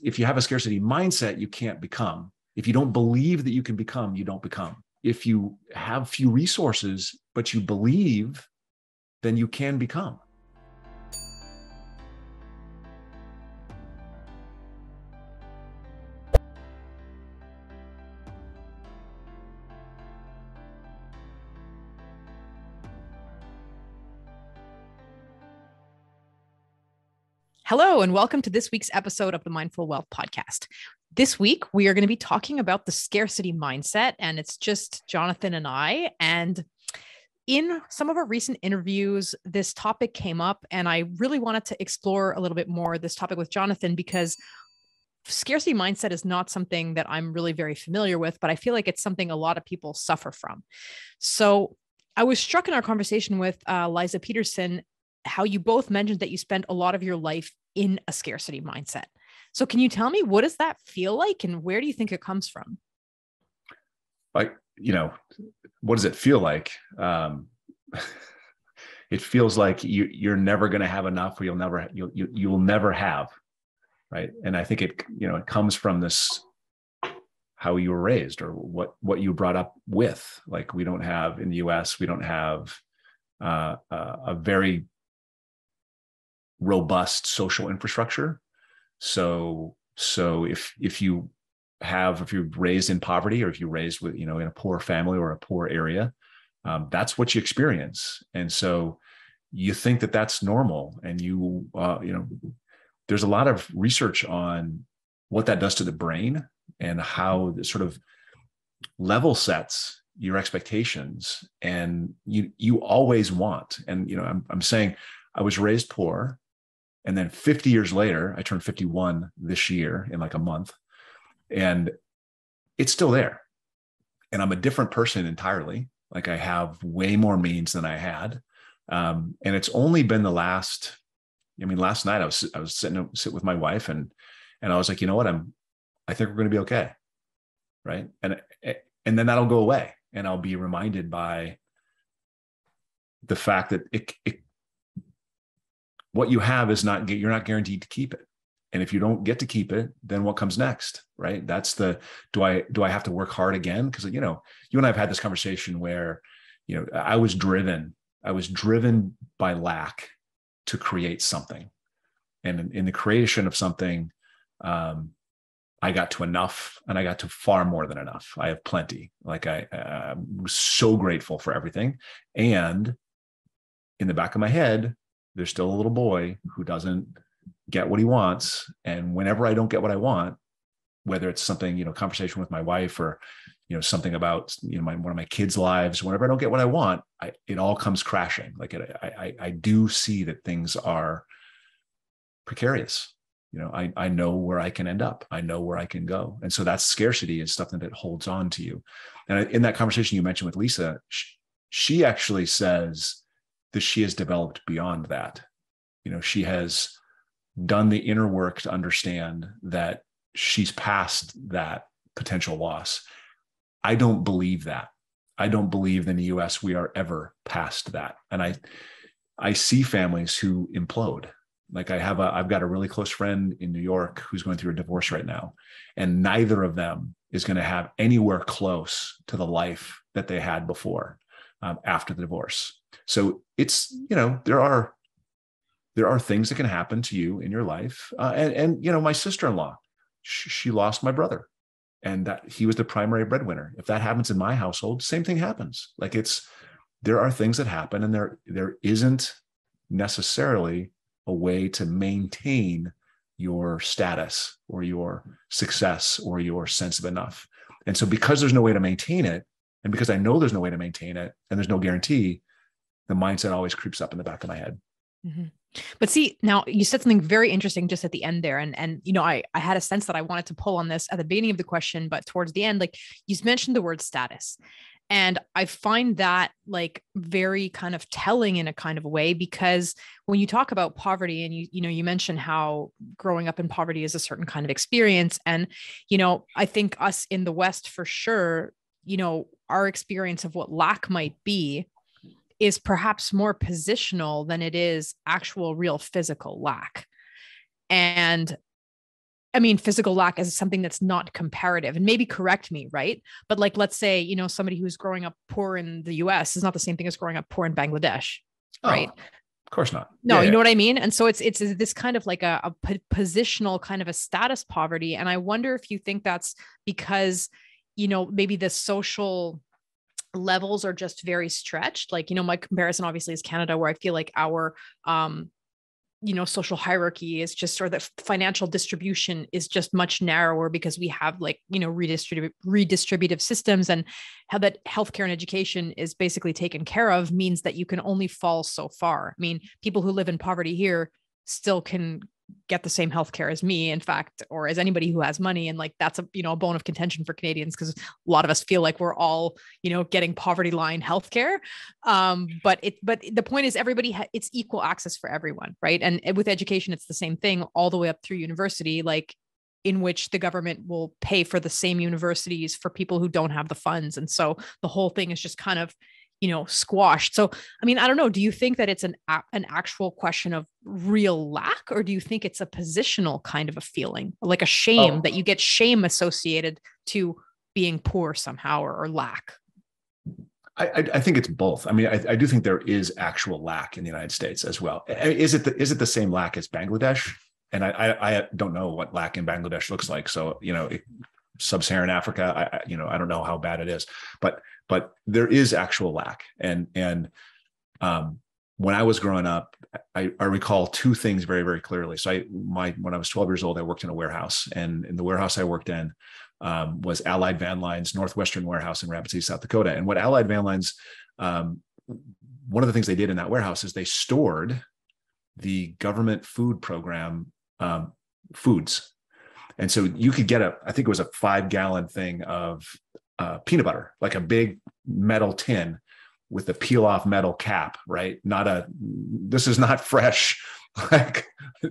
if you have a scarcity mindset, you can't become. If you don't believe that you can become, you don't become. If you have few resources, but you believe, then you can become. Hello, and welcome to this week's episode of the Mindful Wealth Podcast. This week, we are going to be talking about the scarcity mindset, and it's just Jonathan and I. And in some of our recent interviews, this topic came up, and I really wanted to explore a little bit more this topic with Jonathan because scarcity mindset is not something that I'm really very familiar with, but I feel like it's something a lot of people suffer from. So I was struck in our conversation with Liza Peterson how you both mentioned that you spent a lot of your life in a scarcity mindset. So can you tell me, what does that feel like and where do you think it comes from? Like, what does it feel like? It feels like you're never going to have enough, or you'll never have, right? And I think it comes from this, how you were raised or what you brought up with. Like, we don't have in the US, we don't have a very robust social infrastructure. So if you're raised in poverty, or if you're raised with, in a poor family or a poor area, that's what you experience. And so you think that that's normal. And there's a lot of research on what that does to the brain and how it sort of level sets your expectations. And you always want, and, I'm saying I was raised poor. And then 50 years later, I turned 51 this year in like a month, and it's still there. And I'm a different person entirely. Like, I have way more means than I had. And it's only been last night I was sitting with my wife and I was like, you know what? I think we're going to be okay. Right. And then that'll go away, and I'll be reminded by the fact that what you have is you're not guaranteed to keep it. And if you don't get to keep it, then what comes next, right? That's do I have to work hard again? Because, you and I have had this conversation where, I was driven by lack to create something. And in the creation of something, I got to enough, and I got to far more than enough. I have plenty. Like, I'm so grateful for everything. And in the back of my head, there's still a little boy who doesn't get what he wants. And whenever I don't get what I want, whether it's something, conversation with my wife, or, something about, one of my kids' lives, whenever I don't get what I want, it all comes crashing. Like, I do see that things are precarious. I know where I can end up. I know where I can go. And so that's scarcity, is something that holds on to you. And in that conversation you mentioned with Lisa, she actually says that she has developed beyond that. She has done the inner work to understand that she's past that potential loss. I don't believe that. I don't believe in the US we are ever past that. And I see families who implode. Like, I've got a really close friend in New York who's going through a divorce right now, and neither of them is going to have anywhere close to the life that they had before, after the divorce. So it's, there are things that can happen to you in your life. And my sister-in-law, she lost my brother, and that he was the primary breadwinner. If that happens in my household, same thing happens. Like, there are things that happen, and there isn't necessarily a way to maintain your status or your success or your sense of enough. And so, because there's no way to maintain it, and because I know there's no way to maintain it, and there's no guarantee, the mindset always creeps up in the back of my head. Mm-hmm. But see, now you said something very interesting just at the end there. And I had a sense that I wanted to pull on this at the beginning of the question, but towards the end, like, you mentioned the word status. And I find that like very kind of telling in a kind of a way, because when you talk about poverty, and you mentioned how growing up in poverty is a certain kind of experience. And, I think us in the West, for sure, our experience of what lack might be is perhaps more positional than it is actual real physical lack. And I mean, physical lack is something that's not comparative, and maybe correct me, right? But like, let's say, somebody who's growing up poor in the US is not the same thing as growing up poor in Bangladesh, Oh, right? of course not. No, Yeah, you yeah. know what I mean? And so it's this kind of like a positional kind of a status poverty. And I wonder if you think that's because, maybe the social levels are just very stretched. Like, my comparison obviously is Canada, where I feel like our, social hierarchy is just, or the financial distribution is just much narrower because we have like, redistributive systems, and how that healthcare and education is basically taken care of means that you can only fall so far. I mean, people who live in poverty here still can get the same healthcare as me, in fact, or as anybody who has money. And like, that's a bone of contention for Canadians, because a lot of us feel like we're all, getting poverty line healthcare. But the point is it's equal access for everyone. Right. And with education, it's the same thing all the way up through university, like in which the government will pay for the same universities for people who don't have the funds. And so the whole thing is just kind of, squashed. So, I mean, I don't know. Do you think that it's an actual question of real lack, or do you think it's a positional kind of a feeling, like a shame, Oh, that you get shame associated to being poor somehow, or lack? I think it's both. I mean, I do think there is actual lack in the United States as well. Is it the same lack as Bangladesh? And I don't know what lack in Bangladesh looks like. So, sub-Saharan Africa, I don't know how bad it is, but there is actual lack. And when I was growing up, I recall two things very, very clearly. So when I was 12 years old, I worked in a warehouse, and in the warehouse I worked in was Allied Van Line's Northwestern warehouse in Rapid City, South Dakota. And what Allied Van Line's, one of the things they did in that warehouse is they stored the government food program foods. And so you could get I think it was a 5-gallon thing of peanut butter, like a big metal tin with a peel off metal cap, right? This is not fresh, like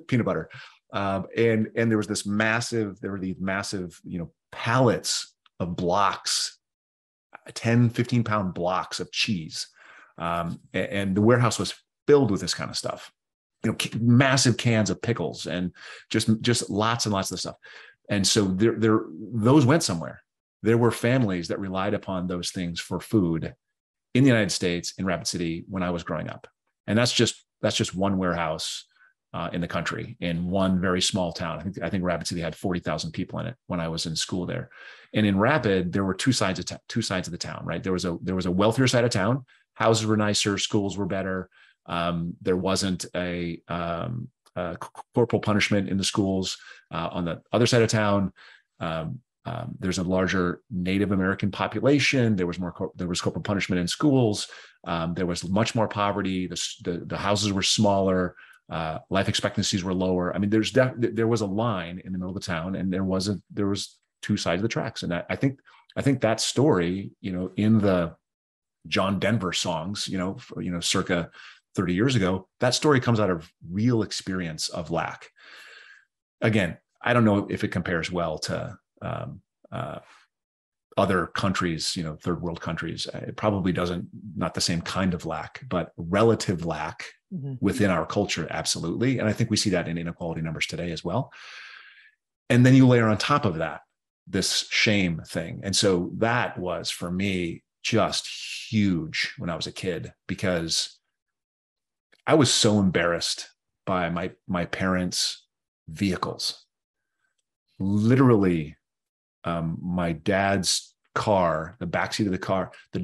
peanut butter. And there were these massive, pallets of blocks, 10, 15 pound blocks of cheese. And the warehouse was filled with this kind of stuff, massive cans of pickles, and just lots and lots of stuff. And so those went somewhere. There were families that relied upon those things for food in the United States, in Rapid City, when I was growing up. And that's just one warehouse in the country, in one very small town. I think Rapid City had 40,000 people in it when I was in school there. And in Rapid, there were two sides of the town, right? There was a wealthier side of town. Houses were nicer, schools were better. There wasn't a corporal punishment in the schools. On the other side of town, there's a larger Native American population. There was corporal punishment in schools. There was much more poverty. The houses were smaller. Life expectancies were lower. I mean, there was a line in the middle of the town, and there was two sides of the tracks. And I think that story, in the John Denver songs, circa 30 years ago, that story comes out of real experience of lack. Again, I don't know if it compares well to other countries, third world countries. It probably not the same kind of lack, but relative lack within our culture, absolutely. And I think we see that in inequality numbers today as well. And then you layer on top of that this shame thing. And so that was, for me, just huge when I was a kid, because I was so embarrassed by my parents' vehicles. Literally, my dad's car, the backseat of the car, the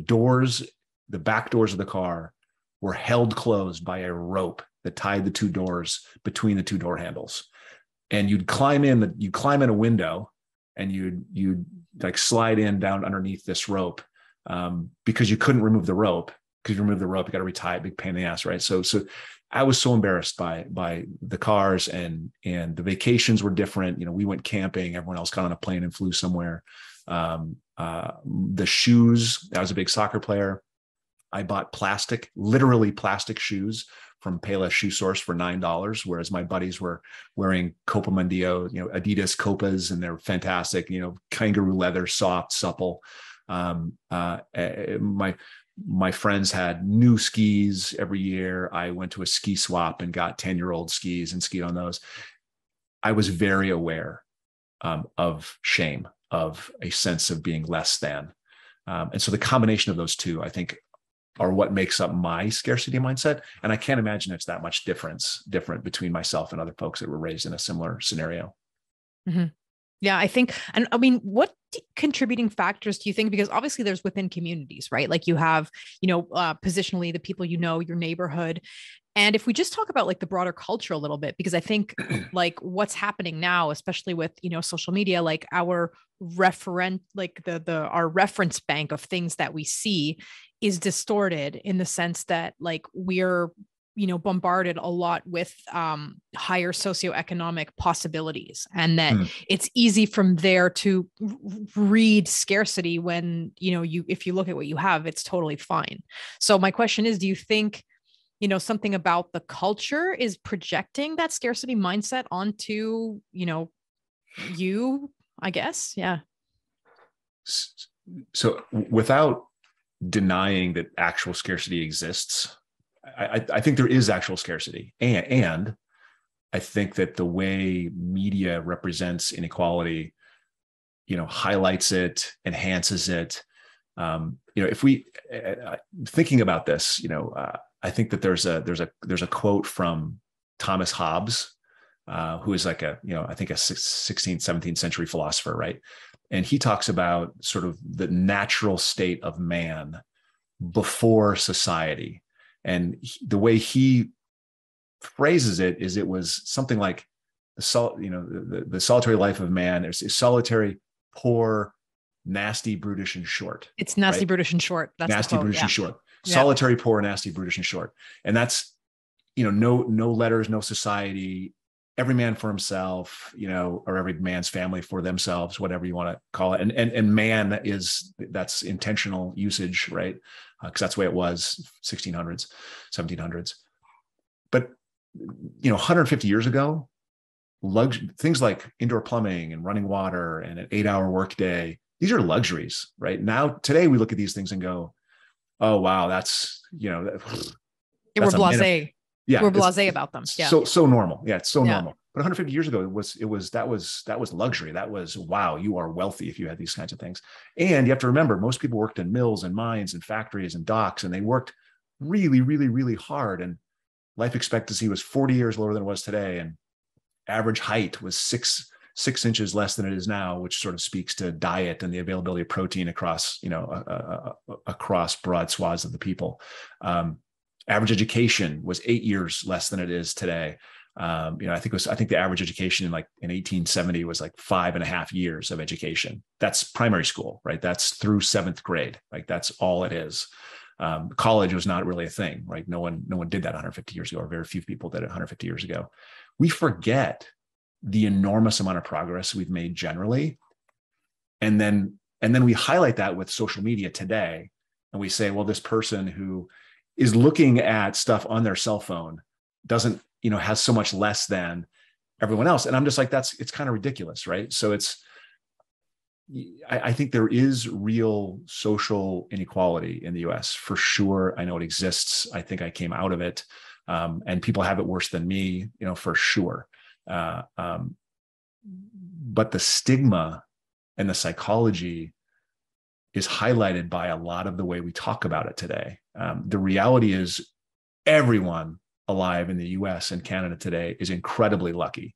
back doors of the car were held closed by a rope that tied the two doors between the two door handles. And you'd climb in a window, and you'd like slide in down underneath this rope, because you couldn't remove the rope. Because you remove the rope, you got to retie it, big pain in the ass, right? So I was so embarrassed by the cars, and the vacations were different. We went camping. Everyone else got on a plane and flew somewhere. The shoes, I was a big soccer player. I bought literally plastic shoes from Payless Shoe Source for $9, whereas my buddies were wearing Copa Mundio, Adidas Copas, and they're fantastic, kangaroo leather, soft, supple. My friends had new skis every year. I went to a ski swap and got 10-year-old skis and skied on those. I was very aware of shame, of a sense of being less than. And so the combination of those two, I think, are what makes up my scarcity mindset. And I can't imagine it's that much different between myself and other folks that were raised in a similar scenario. Mm-hmm. Yeah, I think, and I mean, what contributing factors do you think? Because obviously there's within communities, right? Like you have, positionally the people, your neighborhood. And if we just talk about like the broader culture a little bit, because I think like what's happening now, especially with, social media, like our our reference bank of things that we see is distorted in the sense that like we're bombarded a lot with higher socioeconomic possibilities, and that it's easy from there to read scarcity when, if you look at what you have, it's totally fine. So my question is, do you think, something about the culture is projecting that scarcity mindset onto, you, I guess? Yeah. So without denying that actual scarcity exists, I think there is actual scarcity. And I think that the way media represents inequality, highlights it, enhances it. If we thinking about this, I think that there's a quote from Thomas Hobbes, who is like I think a 16th, 17th century philosopher, right? And he talks about sort of the natural state of man before society. And the way he phrases it is, it was something like the solitary life of man is solitary, poor, nasty, brutish, and short. It's nasty, right? brutish, and short. That's nasty, the quote, brutish, yeah. and short. Solitary, poor, nasty, brutish, and short. And that's, no letters, no society, every man for himself, or every man's family for themselves, whatever you want to call it. And man that's intentional usage, right? Because that's the way it was 1600s, 1700s. But, 150 years ago, things like indoor plumbing and running water and an 8-hour workday, these are luxuries, right? Now, today we look at these things and go, oh, wow, that's, we're blasé. Yeah, we're blasé about them. Yeah. So normal. Yeah, it's so normal. But 150 years ago, that was luxury. That was, wow, you are wealthy if you had these kinds of things. And you have to remember, most people worked in mills and mines and factories and docks, and they worked really, really, really hard. And life expectancy was 40 years lower than it was today. And average height was six inches less than it is now, which sort of speaks to diet and the availability of protein across, across broad swaths of the people. Average education was 8 years less than it is today. I think the average education in 1870 was like 5.5 years of education. That's primary school, right? That's through 7th grade. Like that's all it is. College was not really a thing, right? No one did that 150 years ago, or very few people did it 150 years ago. We forget the enormous amount of progress we've made generally. And then we highlight that with social media today. And we say, well, this person who is looking at stuff on their cell phone doesn't, has so much less than everyone else. And I'm just like, it's kind of ridiculous, right? So I think there is real social inequality in the US for sure. I know it exists. I think I came out of it. And people have it worse than me, for sure. But the stigma and the psychology is highlighted by a lot of the way we talk about it today. The reality is everyone alive in the US and Canada today is incredibly lucky.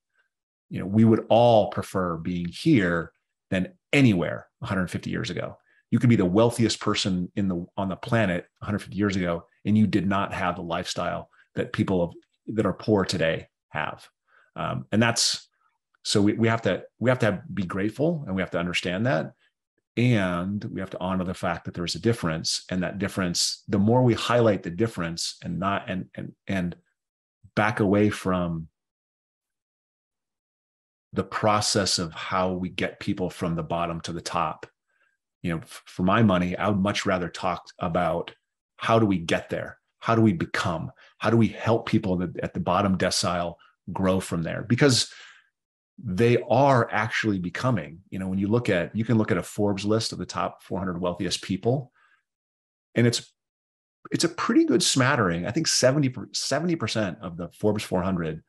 We would all prefer being here than anywhere 150 years ago. You could be the wealthiest person on the planet 150 years ago, and you did not have the lifestyle that people that are poor today have. And that's, so we have to be grateful, and we have to understand that. And we have to honor the fact that there's a difference, and that difference, the more we highlight the difference and back away from the process of how we get people from the bottom to the top, for my money, I would much rather talk about how do we get there? How do we become? How do we help people at the bottom decile grow from there? Because they are actually becoming, when you can look at a Forbes list of the top 400 wealthiest people, and it's a pretty good smattering. I think 70% of the Forbes 400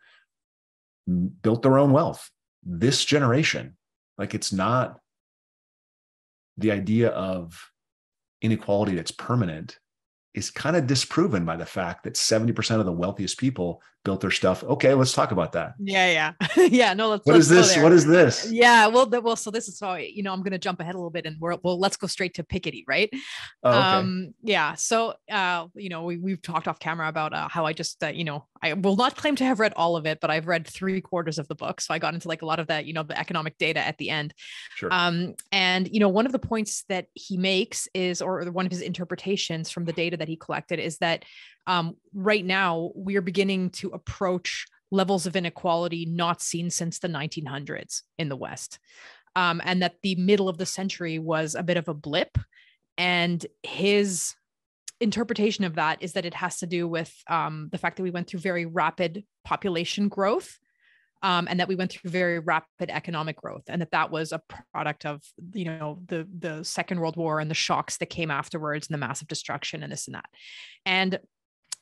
built their own wealth this generation. Like, it's not the idea of inequality that's permanent is kind of disproven by the fact that 70% of the wealthiest people built their stuff. Okay, let's talk about that. Yeah. Yeah. No, let's What is this? go there. What is this? Yeah. Well, so this is so, I'm going to jump ahead a little bit and let's go straight to Piketty, right? Oh, okay. Yeah. So, we've talked off camera about how I just, I will not claim to have read all of it, but I've read 3/4 of the book. So I got into like a lot of that, the economic data at the end. Sure. And, one of the points that he makes is, or one of his interpretations from the data that he collected is that right now we are beginning to approach levels of inequality not seen since the 1900s in the West. And that the middle of the century was a bit of a blip. And his interpretation of that is that it has to do with the fact that we went through very rapid population growth, and that we went through very rapid economic growth, and that was a product of, the Second World War and the shocks that came afterwards and the massive destruction and this and that. And,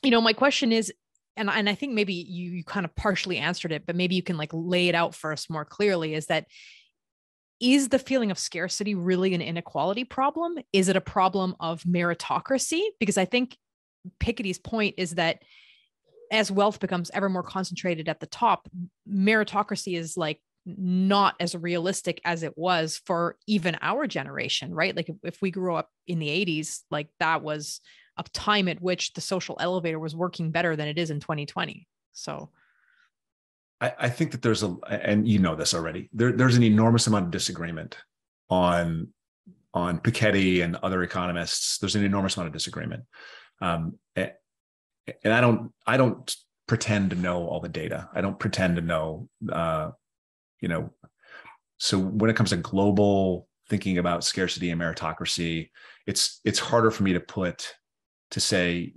my question is, and I think maybe you kind of partially answered it, but maybe you can like lay it out for us more clearly, is the feeling of scarcity really an inequality problem? Is it a problem of meritocracy? Because I think Piketty's point is that as wealth becomes ever more concentrated at the top, meritocracy is like not as realistic as it was for even our generation, right? Like if we grew up in the 80s, like that was a time at which the social elevator was working better than it is in 2020. So I think that and this already, there's an enormous amount of disagreement on Piketty and other economists. There's an enormous amount of disagreement. And I don't pretend to know all the data. I don't pretend to know, so when it comes to global thinking about scarcity and meritocracy, it's harder for me to say,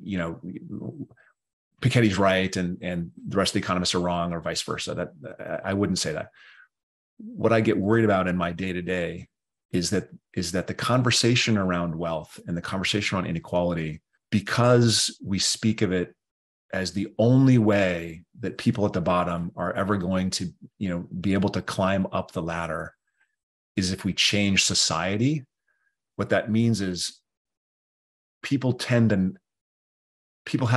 Piketty's right and the rest of the economists are wrong, or vice versa. That I wouldn't say that. What I get worried about in my day-to-day is that the conversation around wealth and the conversation around inequality, because we speak of it as the only way that people at the bottom are ever going to, be able to climb up the ladder, is if we change society. What that means is people have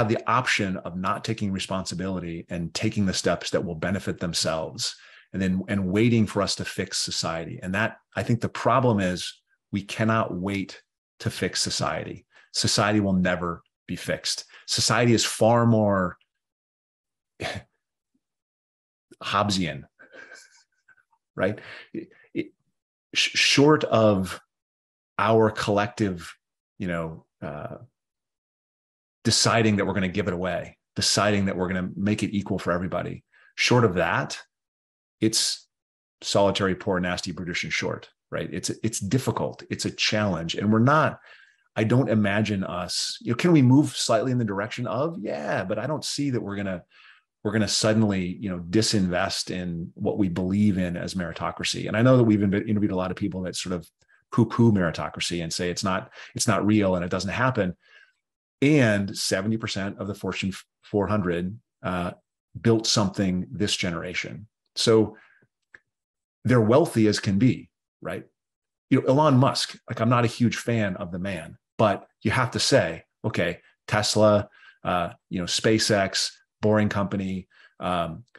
the option of not taking responsibility and taking the steps that will benefit themselves, and waiting for us to fix society. And that, I think the problem is, we cannot wait to fix society. Society will never be fixed. Society is far more Hobbesian, right? Short of our collective, deciding that we're going to give it away, deciding that we're going to make it equal for everybody. Short of that, it's solitary, poor, nasty, brutish, and short, right? It's difficult. It's a challenge. And I don't imagine us, can we move slightly in the direction of, yeah, but I don't see that we're going to suddenly, disinvest in what we believe in as meritocracy. And I know that we've interviewed a lot of people that sort of poo-poo meritocracy and say it's not real and it doesn't happen. And 70% of the Fortune 400 built something this generation. So they're wealthy as can be, right? Elon Musk, like, I'm not a huge fan of the man, but you have to say, okay, Tesla, SpaceX, Boring Company,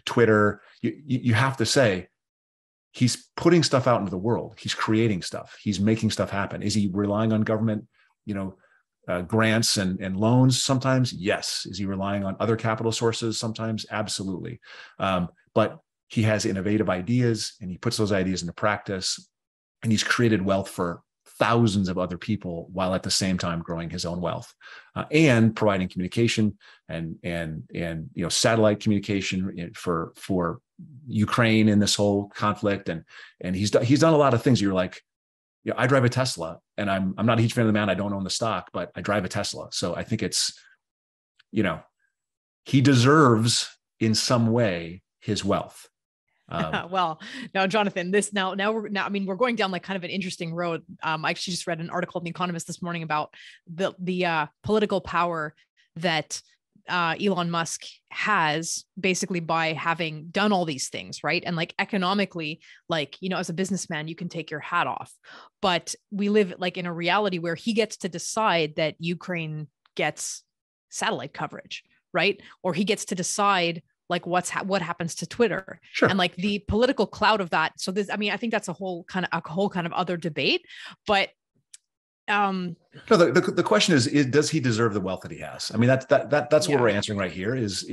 Twitter, you have to say, he's putting stuff out into the world. He's creating stuff. He's making stuff happen. Is he relying on government, grants and loans? Sometimes, yes. Is he relying on other capital sources? Sometimes, absolutely. But he has innovative ideas and he puts those ideas into practice, and he's created wealth for thousands of other people while at the same time growing his own wealth, and providing communication and satellite communication for Ukraine in this whole conflict. And he's done a lot of things. You're like, I drive a Tesla, and I'm not a huge fan of the man. I don't own the stock, but I drive a Tesla. So I think it's, he deserves in some way his wealth. Well, now, Jonathan, we're going down like kind of an interesting road. I actually just read an article in The Economist this morning about the political power that Elon Musk has basically by having done all these things, right? And like economically, like, as a businessman, you can take your hat off, but we live like in a reality where he gets to decide that Ukraine gets satellite coverage, right? Or he gets to decide like what happens to Twitter. Sure. And like the political cloud of that. So this, I think that's a whole kind of other debate, but no, the question is does he deserve the wealth that he has? I mean, that's what we're answering right here is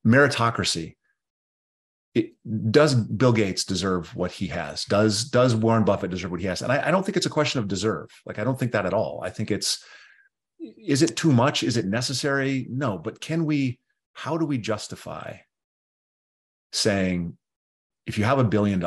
meritocracy. Does Bill Gates deserve what he has? Does Warren Buffett deserve what he has? And I don't think it's a question of deserve. Like, I don't think that at all. I think is it too much? Is it necessary? No, but how do we justify saying, if you have $1 billion,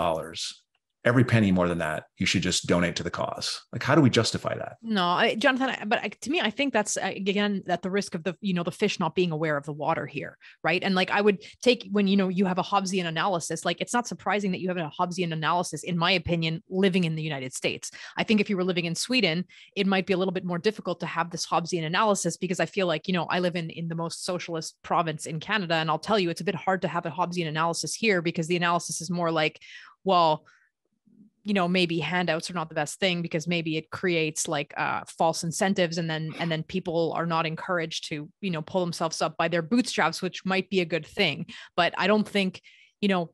every penny more than that, you should just donate to the cause? Like, how do we justify that? No, Jonathan, to me, I think that's again, at the risk of the fish not being aware of the water here. Right. And like, I would take when, you have a Hobbesian analysis, like, it's not surprising that you have a Hobbesian analysis, in my opinion, living in the United States. I think if you were living in Sweden, it might be a little bit more difficult to have this Hobbesian analysis, because I feel like, I live in the most socialist province in Canada. And I'll tell you, it's a bit hard to have a Hobbesian analysis here, because the analysis is more like, well, maybe handouts are not the best thing, because maybe it creates like false incentives, and then people are not encouraged to, pull themselves up by their bootstraps, which might be a good thing. But I don't think,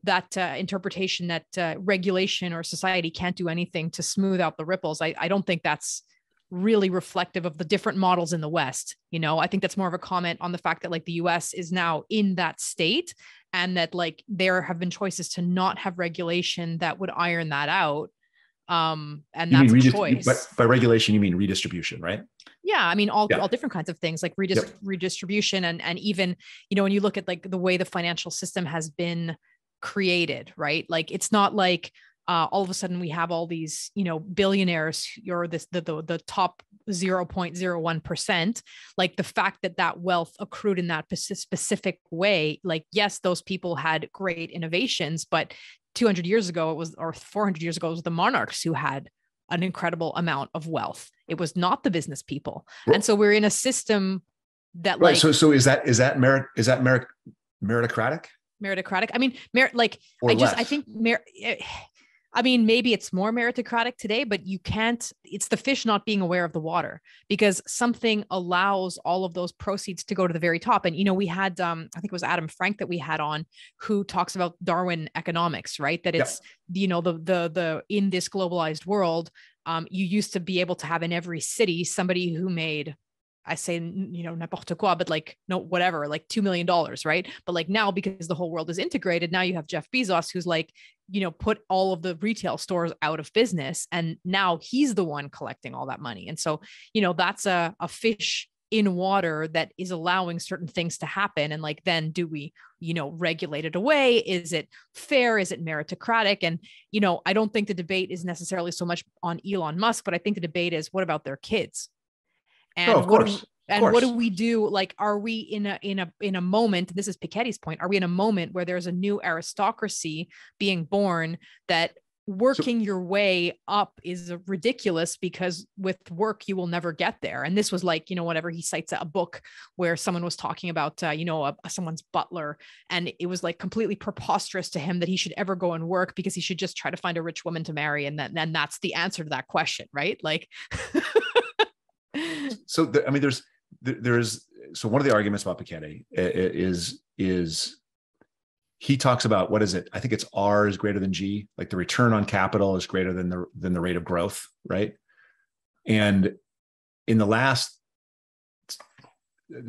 that interpretation that regulation or society can't do anything to smooth out the ripples. I don't think that's really reflective of the different models in the West. I think that's more of a comment on the fact that like the US is now in that state, and that like there have been choices to not have regulation that would iron that out. And that's a choice. By regulation, you mean redistribution, right? Yeah. I mean, all different kinds of things, like redistribution, and even, when you look at like the way the financial system has been created, right? Like, it's not like, all of a sudden we have all these, billionaires, or the top 0.01%, like the fact that wealth accrued in that specific way, like, yes, those people had great innovations, but 200 years ago or 400 years ago, it was the monarchs who had an incredible amount of wealth. It was not the business people. Well, and so we're in a system that right. So is that meritocratic? Meritocratic. I mean, maybe it's more meritocratic today, but it's the fish not being aware of the water, because something allows all of those proceeds to go to the very top. And, we had, I think it was Adam Frank that we had on, who talks about Darwin economics, right? That it's, the in this globalized world, you used to be able to have in every city somebody who made, I say, n'importe quoi, but like, no, whatever, like $2 million, right? But like now, because the whole world is integrated, now you have Jeff Bezos, who's like, put all of the retail stores out of business. And now he's the one collecting all that money. And so, that's a fish in water that is allowing certain things to happen. And like, then do we, regulate it away? Is it fair? Is it meritocratic? And, I don't think the debate is necessarily so much on Elon Musk, but I think the debate is, what about their kids? And what do we do? Like, are we in a moment, this is Piketty's point, are we in a moment where there's a new aristocracy being born, that working your way up is ridiculous, because with work, you will never get there. And this was like, whatever, he cites a book where someone was talking about, someone's butler. And it was like completely preposterous to him that he should ever go and work, because he should just try to find a rich woman to marry. And then that's the answer to that question, right? Like, so so one of the arguments about Piketty is he talks about, what is it? I think it's R is greater than G, like the return on capital is greater than the rate of growth, right? And in the last,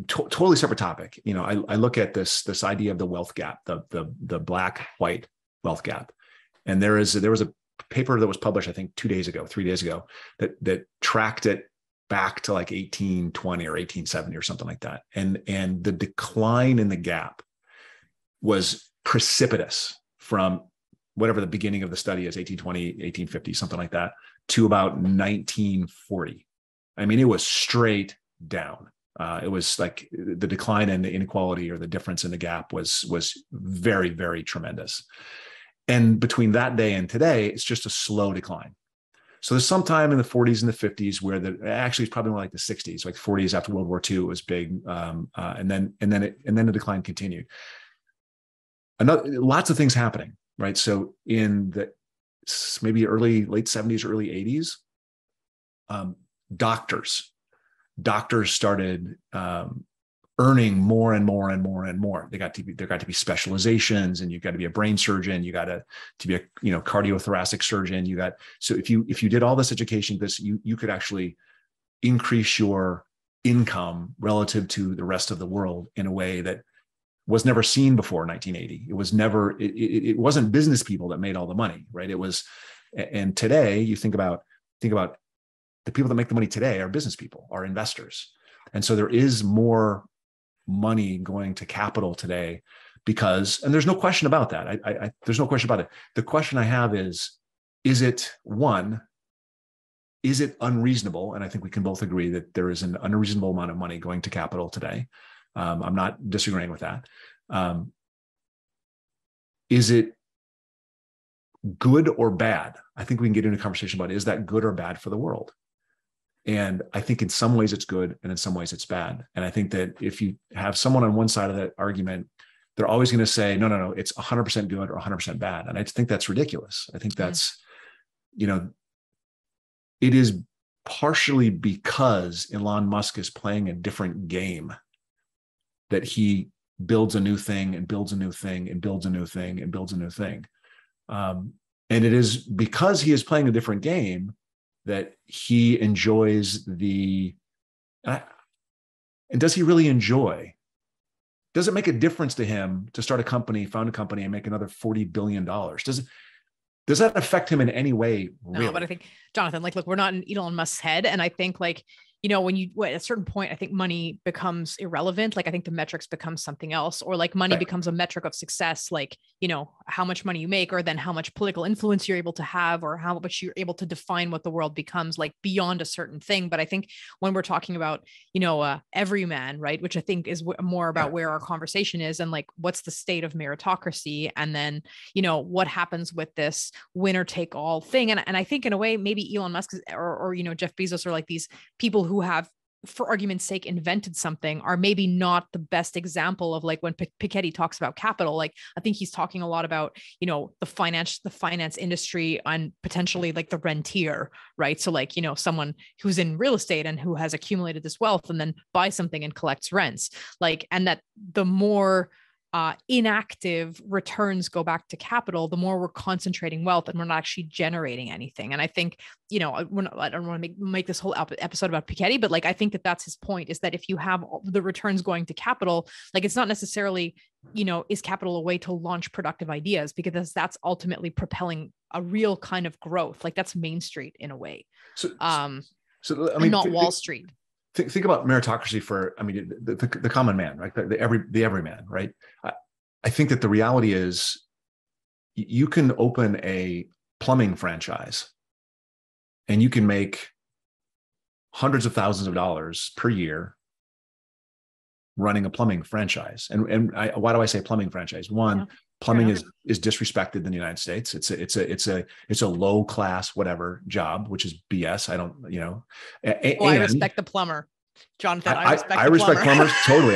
totally separate topic, I look at this idea of the wealth gap, the black-white wealth gap, and there was a paper that was published, I think 3 days ago, that tracked it back to like 1820 or 1870 or something like that. And the decline in the gap was precipitous from whatever the beginning of the study is, 1820, 1850, something like that, to about 1940. I mean, it was straight down. It was like the decline in the inequality, or the difference in the gap, was very, very tremendous. And between that day and today, it's just a slow decline. So there's sometime in the 40s and the 50s where actually it's probably more like the 60s, like 40s after World War II was big, and then the decline continued. Lots of things happening, right? So in the maybe late 70s, early 80s, doctors started earning more and more and more and more. There got to be specializations, and you got to be a brain surgeon. You got to be a cardiothoracic surgeon. So if you did all this education, you could actually increase your income relative to the rest of the world in a way that was never seen before 1980. It wasn't business people that made all the money, right? And today you think about the people that make the money today are business people, are investors. And so there is more money going to capital today and there's no question about that. There's no question about it. The question I have is it unreasonable? And I think we can both agree that there is an unreasonable amount of money going to capital today. I'm not disagreeing with that. Is it good or bad? I think we can get into a conversation about, is that good or bad for the world? And I think in some ways it's good, and in some ways it's bad. And I think that if you have someone on one side of that argument, they're always going to say, no, it's 100% good or 100% bad. And I think that's ridiculous. I think that's, it is partially because Elon Musk is playing a different game, that he builds a new thing and builds a new thing and builds a new thing and builds a new thing. And it is because he is playing a different game that he enjoys and does he really enjoy? Does it make a difference to him to start a company, found a company, and make another $40 billion? Does that affect him in any way? Really? No, but I think, Jonathan, look, we're not in Elon Musk's head. And I think when at a certain point, I think money becomes irrelevant. I think the metrics become something else, or money becomes a metric of success, how much money you make, or then how much political influence you're able to have, or how much you're able to define what the world becomes, beyond a certain thing. But I think when we're talking about, everyman, right, which I think is more about where our conversation is, and what's the state of meritocracy, and then, what happens with this winner take all thing. And I think in a way, maybe Elon Musk or Jeff Bezos, or these people who have, for argument's sake, invented something, are maybe not the best example of when Piketty talks about capital. I think he's talking a lot about, the finance industry, and potentially the rentier, right? So someone who's in real estate and who has accumulated this wealth and then buys something and collects rents, and that the more inactive returns go back to capital, the more we're concentrating wealth and we're not actually generating anything. And I think, I don't want to make this whole episode about Piketty, but I think that that's his point, is that if you have the returns going to capital, it's not necessarily, is capital a way to launch productive ideas, because that's ultimately propelling a real kind of growth. That's Main Street in a way. Not Wall Street. Think about meritocracy the common man, right? The everyman, right? I think that the reality is you can open a plumbing franchise and you can make hundreds of thousands of dollars per year running a plumbing franchise. Why do I say plumbing franchise? One, plumbing is disrespected in the United States. It's a low class, whatever job, which is BS. I don't, I respect the plumber, Jonathan. I respect plumbers totally.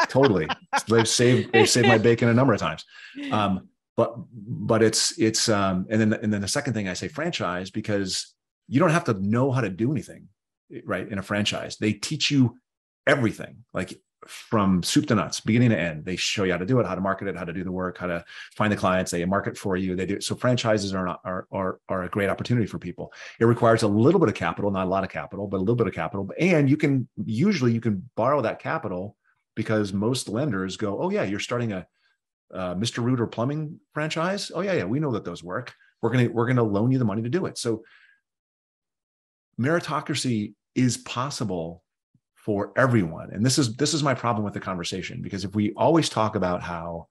Totally. They've saved my bacon a number of times. But it's and then the second thing I say franchise, because you don't have to know how to do anything, right? In a franchise, they teach you everything, from soup to nuts, beginning to end. They show you how to do it, how to market it, how to do the work, how to find the clients. They market for you. They do. So franchises are a great opportunity for people. It requires a little bit of capital, not a lot of capital, but a little bit of capital. And you can borrow that capital, because most lenders go, oh yeah, you're starting a Mr. Rooter plumbing franchise. Oh yeah, we know that those work. We're gonna loan you the money to do it. So meritocracy is possible for everyone. And this is my problem with the conversation, because if we always talk about how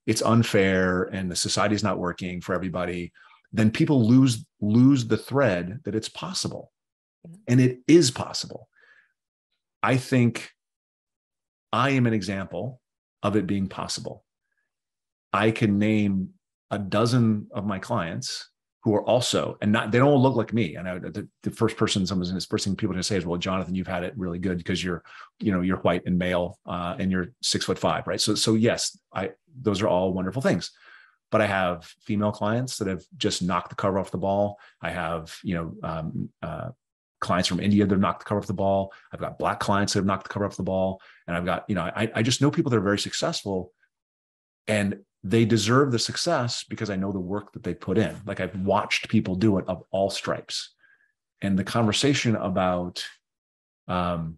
it's unfair and the society is not working for everybody, then people lose the thread that it's possible. And it is possible. I think I am an example of it being possible. I can name a dozen of my clients who are also, and not, they don't look like me. And the first thing people are going to say is, well, Jonathan, you've had it really good because you're white and male, and you're 6'5", right? So yes, those are all wonderful things. But I have female clients that have just knocked the cover off the ball. I have, clients from India that have knocked the cover off the ball. I've got Black clients that have knocked the cover off the ball. And I've got, I just know people that are very successful, and they deserve the success because I know the work that they put in. Like, I've watched people do it of all stripes. And the conversation about, the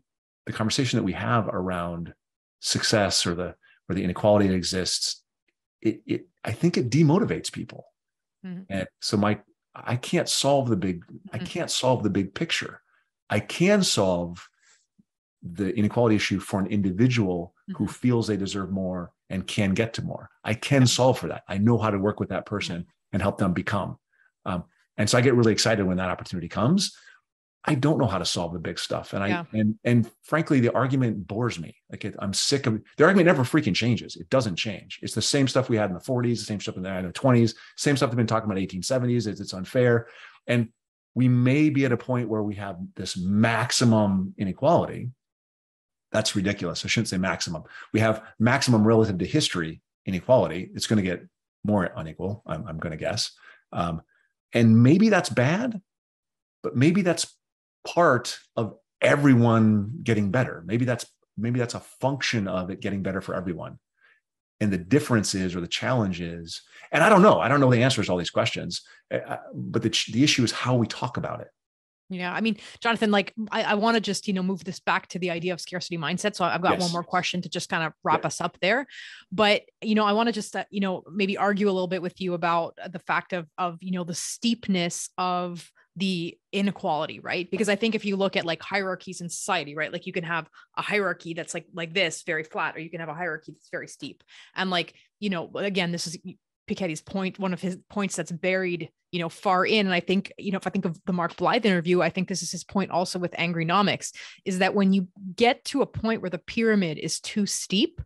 conversation that we have around success or the inequality that exists, I think it demotivates people. Mm-hmm. And so I can't solve the big picture. I can solve the inequality issue for an individual who feels they deserve more and can get to more. I can solve for that. I know how to work with that person and help them become. And so I get really excited when that opportunity comes. I don't know how to solve the big stuff. And frankly, the argument bores me. Like, I'm sick of the argument. Never freaking changes. It doesn't change. It's the same stuff we had in the 40s, the same stuff in the 20s, same stuff they've been talking about 1870s. It's unfair. And we may be at a point where we have this maximum inequality. That's ridiculous. I shouldn't say maximum. We have maximum relative to history inequality. It's going to get more unequal, I'm going to guess. And maybe that's bad, but maybe that's part of everyone getting better. Maybe that's a function of it getting better for everyone. And the difference is, or the challenge is, and I don't know the answers to all these questions, but the issue is how we talk about it. Yeah. I mean, Jonathan, like, I want to just, move this back to the idea of scarcity mindset. So I've got one more question to just kind of wrap us up there. But, I want to just, maybe argue a little bit with you about the fact of, the steepness of the inequality, right? Because I think if you look at like hierarchies in society, right? Like, you can have a hierarchy that's like this, very flat, or you can have a hierarchy that's very steep. And like, again, this is Piketty's point, one of his points that's buried, far in. And I think, if I think of the Mark Blythe interview, I think this is his point also with Angrynomics, is that when you get to a point where the pyramid is too steep,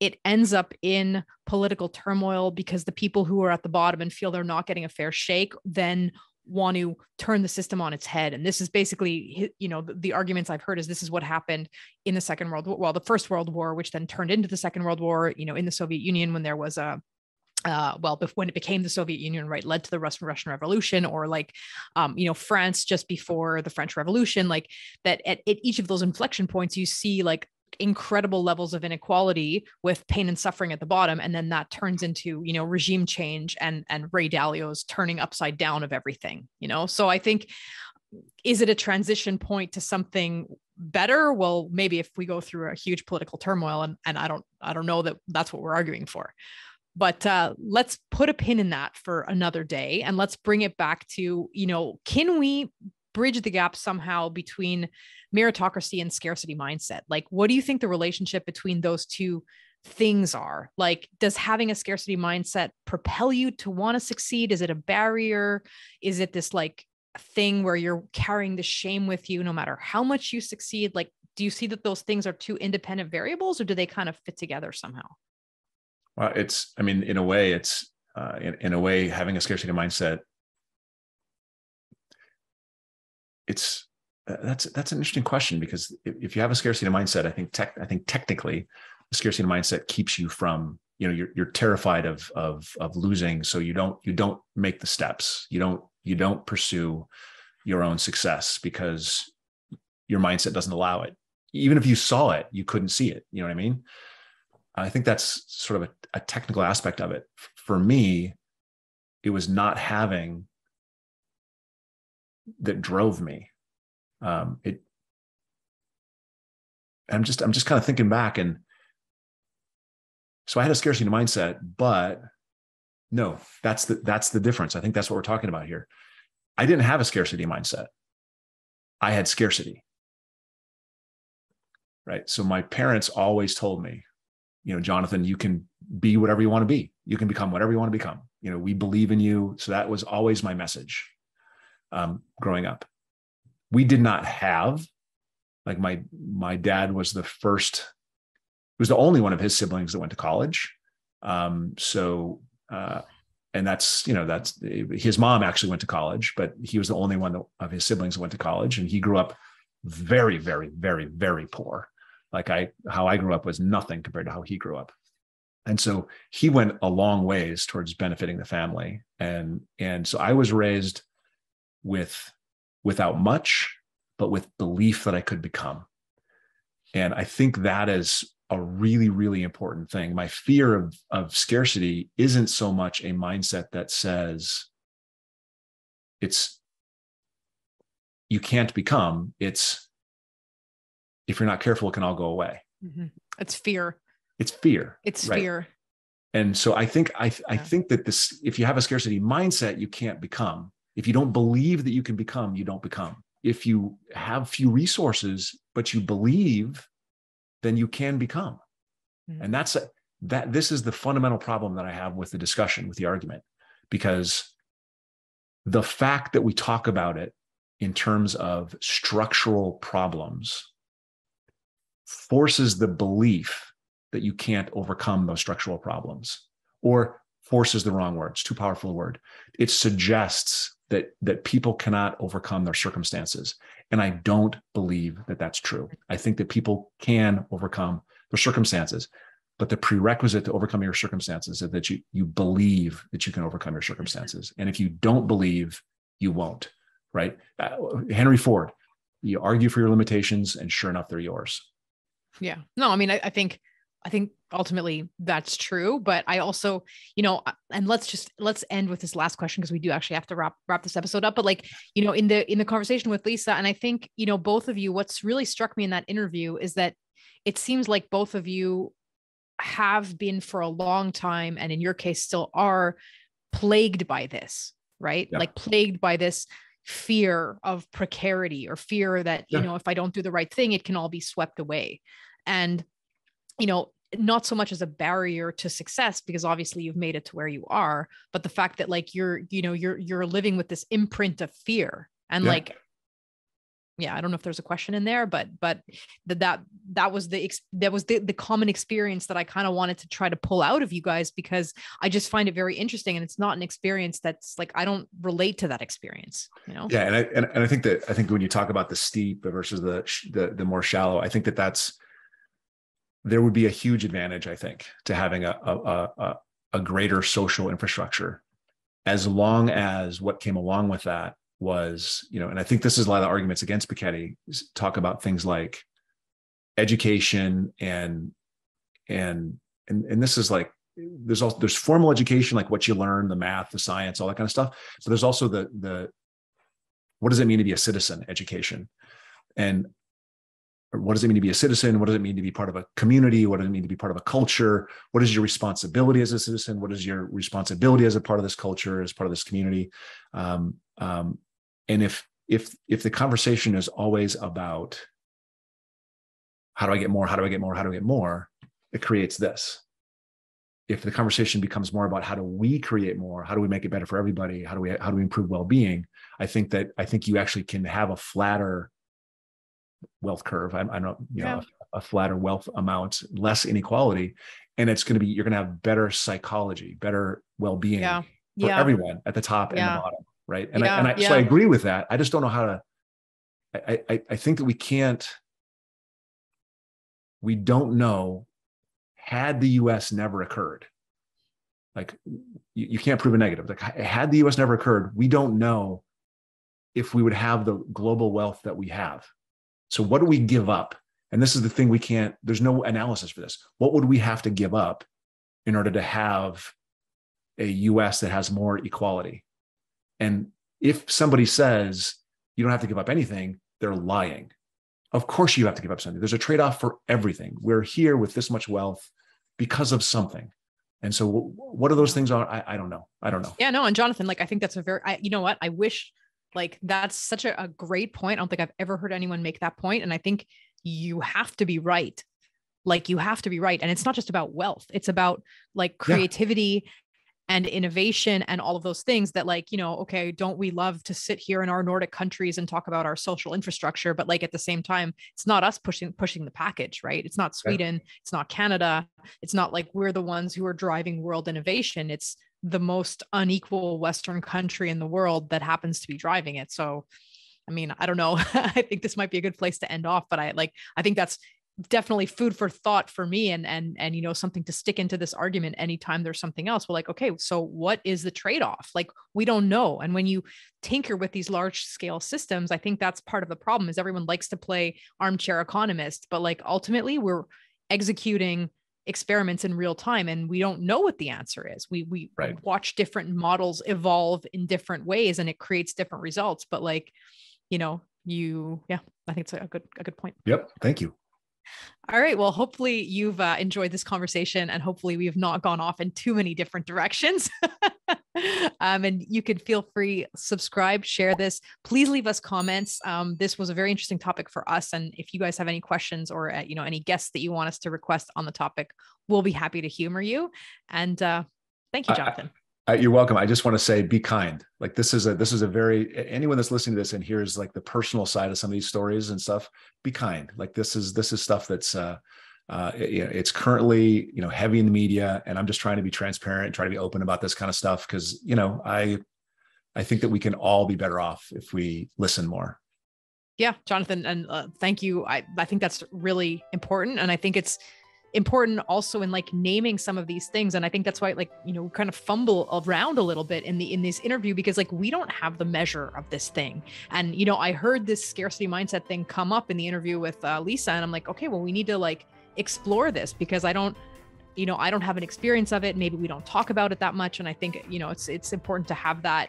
it ends up in political turmoil, because the people who are at the bottom and feel they're not getting a fair shake then want to turn the system on its head. And this is basically, the arguments I've heard is this is what happened in the Second World War, the First World War, which then turned into the Second World War, in the Soviet Union, when there was when it became the Soviet Union, right, led to the Russian Revolution, or like, France just before the French Revolution, like that at each of those inflection points, you see like incredible levels of inequality with pain and suffering at the bottom. And then that turns into, regime change and Ray Dalio's turning upside down of everything, So I think, is it a transition point to something better? Well, maybe if we go through a huge political turmoil, and I don't know that that's what we're arguing for. But let's put a pin in that for another day. And let's bring it back to, can we bridge the gap somehow between meritocracy and scarcity mindset? Like, what do you think the relationship between those two things are? Like, does having a scarcity mindset propel you to want to succeed? Is it a barrier? Is it this like thing where you're carrying the shame with you no matter how much you succeed? Like, do you see that those things are two independent variables, or do they kind of fit together somehow? Well, in a way, having a scarcity mindset, that's an interesting question, because if you have a scarcity mindset, I think technically the scarcity mindset keeps you from, you're terrified of losing. So you don't make the steps. You don't pursue your own success because your mindset doesn't allow it. Even if you saw it, you couldn't see it. You know what I mean? I think that's sort of a technical aspect of it. For me, it was not having that drove me. I'm just kind of thinking back, and so I had a scarcity mindset, but no, that's the difference. I think that's what we're talking about here. I didn't have a scarcity mindset. I had scarcity, right? So my parents always told me, Jonathan, you can be whatever you want to be. You can become whatever you want to become. We believe in you. So that was always my message growing up. We did not have, like, my dad was the only one of his siblings that went to college. So And that's his mom actually went to college, but he was the only one of his siblings who went to college. And he grew up very, very, very, very poor. Like how I grew up was nothing compared to how he grew up. And so he went a long ways towards benefiting the family. And so I was raised without much, but with belief that I could become. And I think that is a really, really important thing. My fear of scarcity isn't so much a mindset that says you can't become. It's, if you're not careful, it can all go away. Mm-hmm. It's fear. It's fear. It's right? fear. And so I think that if you have a scarcity mindset, you can't become. If you don't believe that you can become, you don't become. If you have few resources, but you believe, then you can become. Mm-hmm. And this is the fundamental problem that I have with the discussion, with the argument, because the fact that we talk about it in terms of structural problems forces the belief that you can't overcome those structural problems, or forces the wrong word. It's too powerful a word. It suggests that people cannot overcome their circumstances. And I don't believe that that's true. I think that people can overcome their circumstances, but the prerequisite to overcome your circumstances is that you believe that you can overcome your circumstances. And if you don't believe, you won't, right? Henry Ford, you argue for your limitations, and sure enough, they're yours. Yeah. No, I mean, I think ultimately that's true, but I also, and let's end with this last question, because we do actually have to wrap this episode up. But in the conversation with Lisa, and I think, both of you, what's really struck me in that interview is that it seems like both of you have been for a long time, and in your case still are, plagued by this, right? Yeah. Like plagued by this fear of precarity, or fear that, if I don't do the right thing, it can all be swept away. And, not so much as a barrier to success, because obviously you've made it to where you are, but the fact that you're living with this imprint of fear. And I don't know if there's a question in there, but that was the common experience that I kind of wanted to try to pull out of you guys, because I just find it very interesting. And it's not an experience that's I don't relate to that experience, Yeah. And I think when you talk about the steep versus the more shallow, I think there would be a huge advantage, I think, to having a greater social infrastructure, as long as what came along with that was, and I think this is a lot of the arguments against Piketty, talk about things like education and this is there's formal education, like what you learn, the math, the science, all that kind of stuff. So there's also the what does it mean to be a citizen education, and what does it mean to be a citizen? What does it mean to be part of a community? What does it mean to be part of a culture? What is your responsibility as a citizen? What is your responsibility as a part of this culture, as part of this community? And if the conversation is always about how do I get more? How do I get more? How do I get more? It creates this. If the conversation becomes more about how do we create more? How do we make it better for everybody? How do we improve well-being? I think you actually can have a flatter wealth curve. A flatter wealth amount, less inequality, and you're going to have better psychology, better well-being for everyone at the top and the bottom, right? And so I agree with that. I just don't know how to. I think that we don't know, had the U.S. never occurred. You can't prove a negative. Had the U.S. never occurred, we don't know if we would have the global wealth that we have. So what do we give up? And this is the thing there's no analysis for this. What would we have to give up in order to have a US that has more equality? And if somebody says you don't have to give up anything, they're lying. Of course you have to give up something. There's a trade-off for everything. We're here with this much wealth because of something. And so what are those things are? I don't know. Yeah, no. And Jonathan, I think that's you know what? I wish that's such a great point. I don't think I've ever heard anyone make that point. And I think you have to be right. You have to be right. And it's not just about wealth. It's about creativity and innovation and all of those things that okay, don't we love to sit here in our Nordic countries and talk about our social infrastructure? But at the same time, it's not us pushing the package, right? It's not Sweden. It's not Canada. It's not we're the ones who are driving world innovation. It's the most unequal Western country in the world that happens to be driving it. So, I mean, I don't know. I think this might be a good place to end off, but I think that's definitely food for thought for me, and something to stick into this argument anytime there's something else. We're like, okay, so what is the trade-off? Like, we don't know. And when you tinker with these large scale systems, I think that's part of the problem, is everyone likes to play armchair economist, but like ultimately we're executing experiments in real time and we don't know what the answer is. We Right. watch different models evolve in different ways and it creates different results. But like, I think it's a good point. Yep. Thank you. All right. Well, hopefully you've enjoyed this conversation, and hopefully we have not gone off in too many different directions. And you can feel free, subscribe, share this. Please leave us comments. This was a very interesting topic for us. And if you guys have any questions or, any guests that you want us to request on the topic, we'll be happy to humor you. And thank you, Jonathan. You're welcome. I just want to say, be kind. Like this is a very, anyone that's listening to this and hears like the personal side of some of these stories and stuff, be kind. Like this is stuff that's, it's currently, heavy in the media, and I'm just trying to be transparent and try to be open about this kind of stuff. Cause I think that we can all be better off if we listen more. Yeah, Jonathan. And thank you. I think that's really important. And I think it's important also in like naming some of these things. And I think that's why we kind of fumble around a little bit in this interview, because like we don't have the measure of this thing. And, I heard this scarcity mindset thing come up in the interview with Lisa, and I'm like, okay, well, we need to like explore this, because I don't have an experience of it. Maybe we don't talk about it that much. And I think, it's important to have that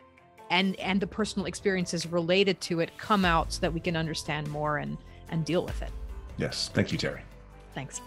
and the personal experiences related to it come out so that we can understand more and deal with it. Yes. Thank you, Terrie. Thanks.